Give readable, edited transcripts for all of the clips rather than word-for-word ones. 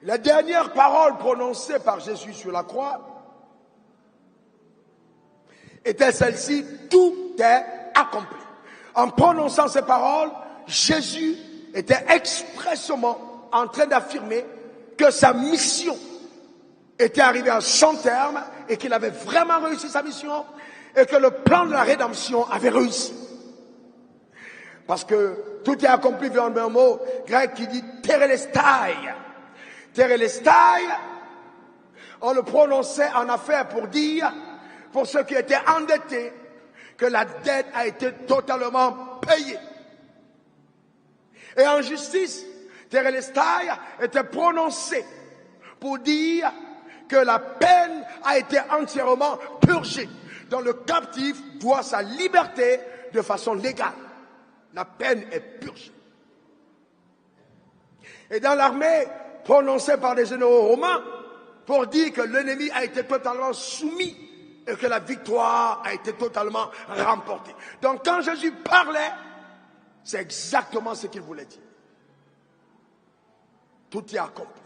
La dernière parole prononcée par Jésus sur la croix était celle-ci: tout est accompli. En prononçant ces paroles, Jésus était expressément en train d'affirmer que sa mission était arrivée à son terme et qu'il avait vraiment réussi sa mission et que le plan de la rédemption avait réussi. Parce que tout est accompli vient d'un mot grec qui dit terelestai. Terelestai, on le prononçait en affaires pour dire, pour ceux qui étaient endettés, que la dette a été totalement payée. Et en justice, terelestai était prononcé pour dire que la peine a été entièrement purgée, dont le captif doit sa liberté de façon légale. La peine est purgée. Et dans l'armée, prononcée par les généraux romains, pour dire que l'ennemi a été totalement soumis et que la victoire a été totalement remportée. Donc quand Jésus parlait, c'est exactement ce qu'il voulait dire. Tout est accompli.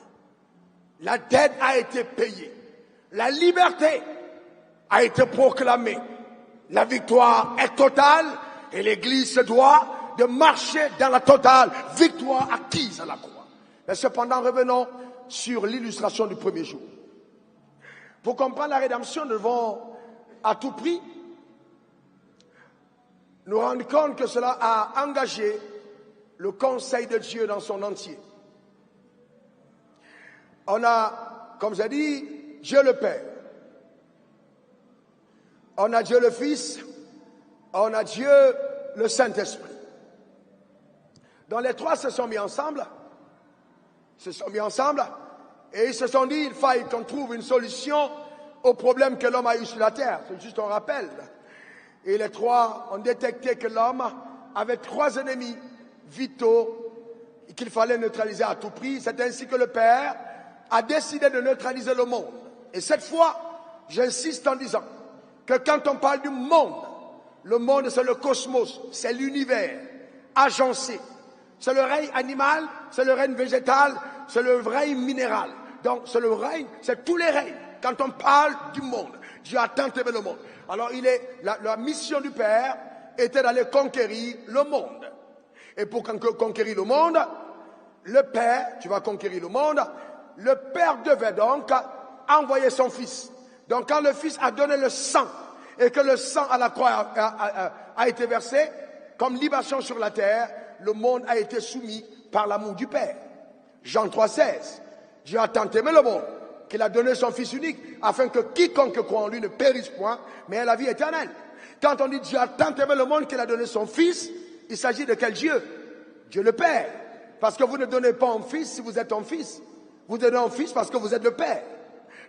La dette a été payée. La liberté a été proclamée. La victoire est totale et l'Église se doit de marcher dans la totale victoire acquise à la croix. Mais cependant, revenons sur l'illustration du premier jour. Pour comprendre la rédemption, nous devons à tout prix nous rendre compte que cela a engagé le conseil de Dieu dans son entier. On a, comme j'ai dit, Dieu le Père. On a Dieu le Fils. On a Dieu le Saint-Esprit. Donc les trois se sont mis ensemble. Et ils se sont dit, il faille qu'on trouve une solution au problème que l'homme a eu sur la terre. C'est juste un rappel. Et les trois ont détecté que l'homme avait trois ennemis vitaux qu'il fallait neutraliser à tout prix. C'est ainsi que le Père a décidé de neutraliser le monde. Et cette fois, j'insiste en disant que quand on parle du monde, le monde c'est le cosmos, c'est l'univers agencé. C'est le règne animal, c'est le règne végétal, c'est le règne minéral. Donc c'est le règne, c'est tous les règnes. Quand on parle du monde, Dieu a tant aimé le monde. Alors la mission du Père était d'aller conquérir le monde. Et pour conquérir le monde, le Père, tu vas conquérir le monde, le Père devait donc envoyer son Fils. Donc quand le Fils a donné le sang, et que le sang à la croix a été versé, comme libation sur la terre, le monde a été soumis par l'amour du Père. Jean 3,16. Dieu a tant aimé le monde qu'il a donné son Fils unique, afin que quiconque croit en lui ne périsse point, mais ait la vie éternelle. Quand on dit Dieu a tant aimé le monde qu'il a donné son Fils, il s'agit de quel Dieu? Dieu le Père. Parce que vous ne donnez pas un Fils si vous êtes un Fils. Vous donnez un Fils parce que vous êtes le Père.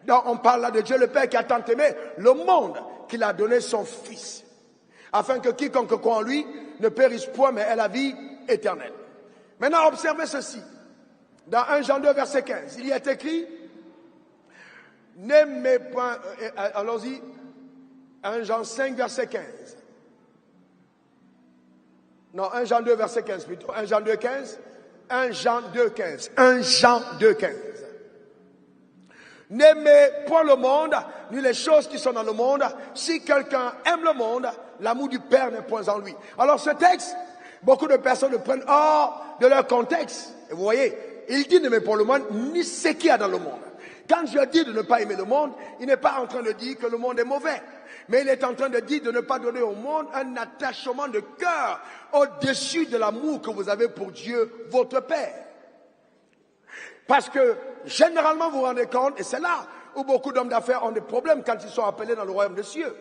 Donc on parle là de Dieu le Père qui a tant aimé le monde qu'il a donné son Fils, afin que quiconque croit en lui ne périsse point, mais ait la vie éternelle. Maintenant, observez ceci. Dans 1 Jean 2, verset 15, il y est écrit, n'aimez point, allons-y, 1 Jean 5, verset 15. Non, 1 Jean 2, verset 15 plutôt. 1 Jean 2, 15. 1 Jean 2, 15. 1 Jean 2, 15. N'aimez point le monde, ni les choses qui sont dans le monde. Si quelqu'un aime le monde, l'amour du Père n'est point en lui. Alors ce texte, beaucoup de personnes le prennent hors de leur contexte. Et vous voyez, il dit n'aimez pas le monde, ni ce qu'il y a dans le monde. Quand Dieu dit de ne pas aimer le monde, il n'est pas en train de dire que le monde est mauvais. Mais il est en train de dire de ne pas donner au monde un attachement de cœur au-dessus de l'amour que vous avez pour Dieu, votre Père. Parce que, généralement, vous vous rendez compte, et c'est là où beaucoup d'hommes d'affaires ont des problèmes quand ils sont appelés dans le royaume des cieux,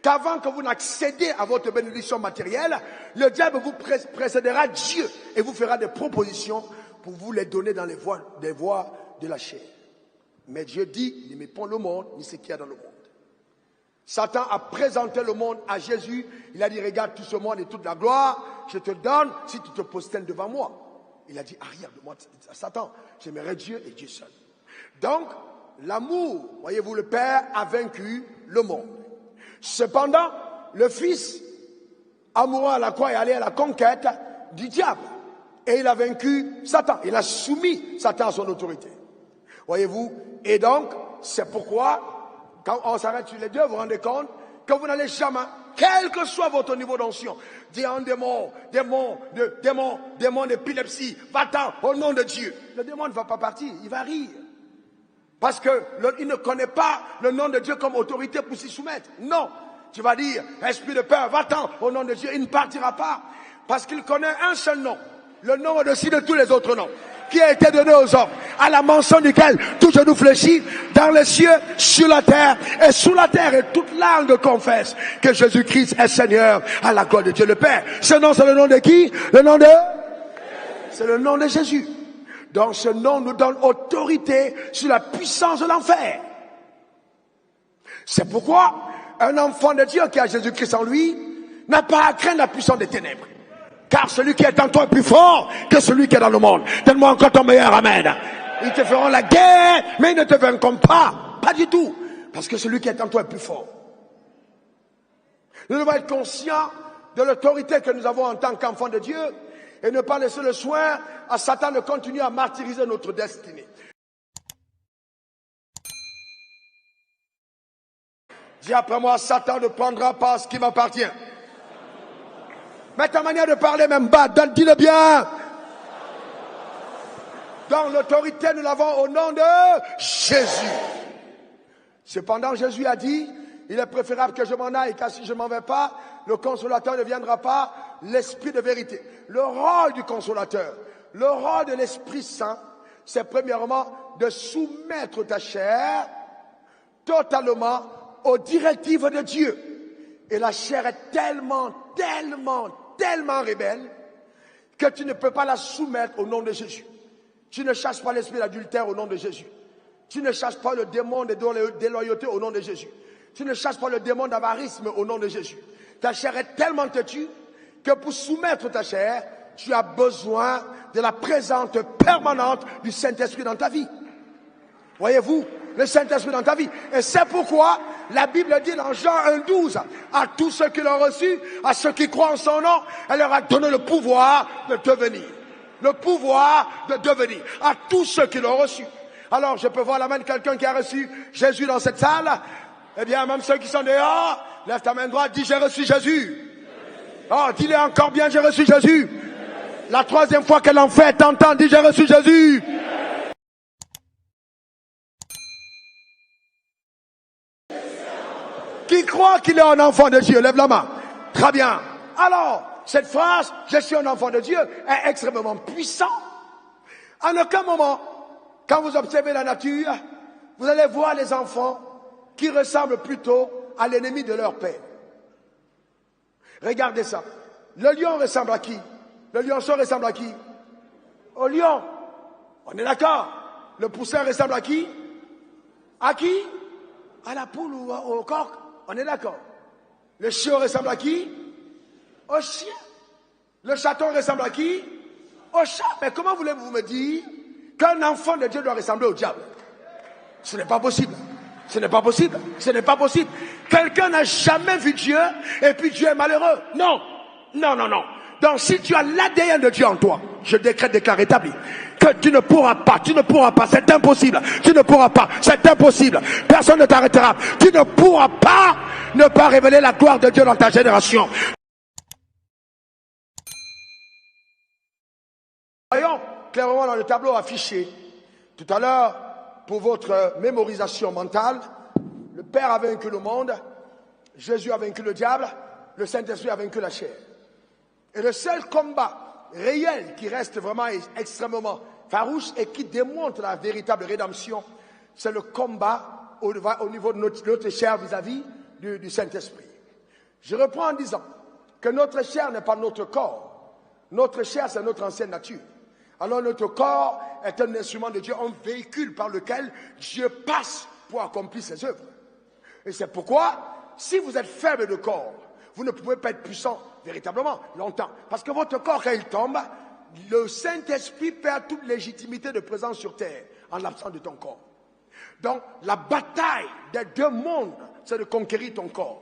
qu'avant que vous n'accédiez à votre bénédiction matérielle, le diable vous précédera Dieu et vous fera des propositions pour vous les donner dans les voies de la chair. Mais Dieu dit, n'aimez pas le monde, ni ce qu'il y a dans le monde. Satan a présenté le monde à Jésus. Il a dit, regarde tout ce monde et toute la gloire, je te donne si tu te prosternes devant moi. Il a dit, arrière de moi, Satan, j'aimerais Dieu et Dieu seul. Donc, l'amour, voyez-vous, le Père a vaincu le monde. Cependant, le Fils, amoureux à la croix, est allé à la conquête du diable. Et il a vaincu Satan. Il a soumis Satan à son autorité. Voyez-vous? Et donc, c'est pourquoi, quand on s'arrête sur les deux, vous vous rendez compte que vous n'allez jamais, quel que soit votre niveau d'onction, dire un démon d'épilepsie, va-t'en au nom de Dieu. Le démon ne va pas partir, il va rire. Parce qu'il ne connaît pas le nom de Dieu comme autorité pour s'y soumettre. Non. Tu vas dire, esprit de peur, va-t'en au nom de Dieu. Il ne partira pas. Parce qu'il connaît un seul nom. Le nom au-dessus de tous les autres noms. Qui a été donné aux hommes. À la mention duquel tout genou fléchit dans les cieux, sur la terre et sous la terre. Et toute langue confesse que Jésus-Christ est Seigneur à la gloire de Dieu le Père. Ce nom, c'est le nom de qui? Le nom de? C'est le nom de Jésus. Donc ce nom nous donne autorité sur la puissance de l'enfer. C'est pourquoi un enfant de Dieu qui a Jésus-Christ en lui n'a pas à craindre la puissance des ténèbres. Car celui qui est en toi est plus fort que celui qui est dans le monde. Donne-moi encore ton meilleur amen. Ils te feront la guerre, mais ils ne te vaincront pas. Pas du tout. Parce que celui qui est en toi est plus fort. Nous devons être conscients de l'autorité que nous avons en tant qu'enfants de Dieu et ne pas laisser le soin à Satan de continuer à martyriser notre destinée. Dis après moi, Satan ne prendra pas ce qui m'appartient. Mais ta manière de parler même bas, dis-le bien. Donc l'autorité, nous l'avons au nom de Jésus. Cependant, Jésus a dit, il est préférable que je m'en aille, car si je ne m'en vais pas, le consolateur ne viendra pas, l'esprit de vérité. Le rôle du consolateur, le rôle de l'Esprit Saint, c'est premièrement de soumettre ta chair totalement aux directives de Dieu. Et la chair est tellement rebelle que tu ne peux pas la soumettre au nom de Jésus. Tu ne chasses pas l'esprit d'adultère au nom de Jésus. Tu ne chasses pas le démon de déloyauté au nom de Jésus. Tu ne chasses pas le démon d'avarisme au nom de Jésus. Ta chair est tellement têtue que pour soumettre ta chair, tu as besoin de la présence permanente du Saint-Esprit dans ta vie. Voyez-vous, le Saint-Esprit dans ta vie. Et c'est pourquoi la Bible dit dans Jean 1,12, à tous ceux qui l'ont reçu, à ceux qui croient en son nom, elle leur a donné le pouvoir de devenir. Le pouvoir de devenir. À tous ceux qui l'ont reçu. Alors, je peux voir la main de quelqu'un qui a reçu Jésus dans cette salle. Eh bien, même ceux qui sont dehors, lève ta main droite, dis j'ai reçu Jésus. Oh, dis-le encore bien, j'ai reçu Jésus. La troisième fois que l'enfer t'entend, dis j'ai reçu Jésus. Qui croit qu'il est un enfant de Dieu? Lève la main. Très bien. Alors, cette phrase, je suis un enfant de Dieu, est extrêmement puissante. En aucun moment, quand vous observez la nature, vous allez voir les enfants qui ressemblent plutôt à l'ennemi de leur père. Regardez ça. Le lion ressemble à qui? Le lionceau ressemble à qui? Au lion. On est d'accord. Le poussin ressemble à qui? À qui? À la poule ou au coq. On est d'accord. Le chiot ressemble à qui? Au chien. Le chaton ressemble à qui? Au chat. Mais comment voulez-vous me dire qu'un enfant de Dieu doit ressembler au diable? Ce n'est pas possible. Ce n'est pas possible. Ce n'est pas possible. Quelqu'un n'a jamais vu Dieu et puis Dieu est malheureux. Non. Non, non, non. Donc si tu as l'ADN de Dieu en toi, je déclare établi, que tu ne pourras pas, c'est impossible, tu ne pourras pas, c'est impossible, personne ne t'arrêtera, tu ne pourras pas ne pas révéler la gloire de Dieu dans ta génération. Voyons clairement dans le tableau affiché tout à l'heure, pour votre mémorisation mentale, le Père a vaincu le monde, Jésus a vaincu le diable, le Saint-Esprit a vaincu la chair. Et le seul combat réel qui reste vraiment extrêmement farouche et qui démontre la véritable rédemption, c'est le combat au niveau de notre chair vis-à-vis du Saint-Esprit. Je reprends en disant que notre chair n'est pas notre corps. Notre chair, c'est notre ancienne nature. Alors notre corps est un instrument de Dieu, un véhicule par lequel Dieu passe pour accomplir ses œuvres. Et c'est pourquoi, si vous êtes faible de corps, vous ne pouvez pas être puissant véritablement longtemps. Parce que votre corps, quand il tombe, le Saint-Esprit perd toute légitimité de présence sur terre en l'absence de ton corps. Donc, la bataille des deux mondes, c'est de conquérir ton corps.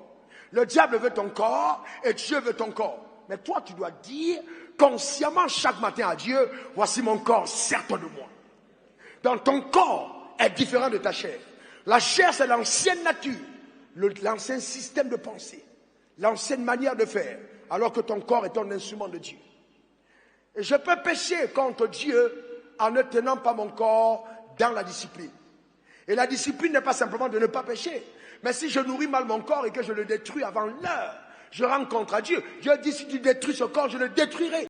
Le diable veut ton corps et Dieu veut ton corps. Mais toi, tu dois dire consciemment chaque matin à Dieu, voici mon corps, sers-toi de moi. Dans ton corps, est différent de ta chair. La chair, c'est l'ancienne nature, l'ancien système de pensée, l'ancienne manière de faire, alors que ton corps est un instrument de Dieu. Et je peux pécher contre Dieu en ne tenant pas mon corps dans la discipline. Et la discipline n'est pas simplement de ne pas pécher. Mais si je nourris mal mon corps et que je le détruis avant l'heure, je rencontre à Dieu. Dieu dit, si tu détruis ce corps, je le détruirai.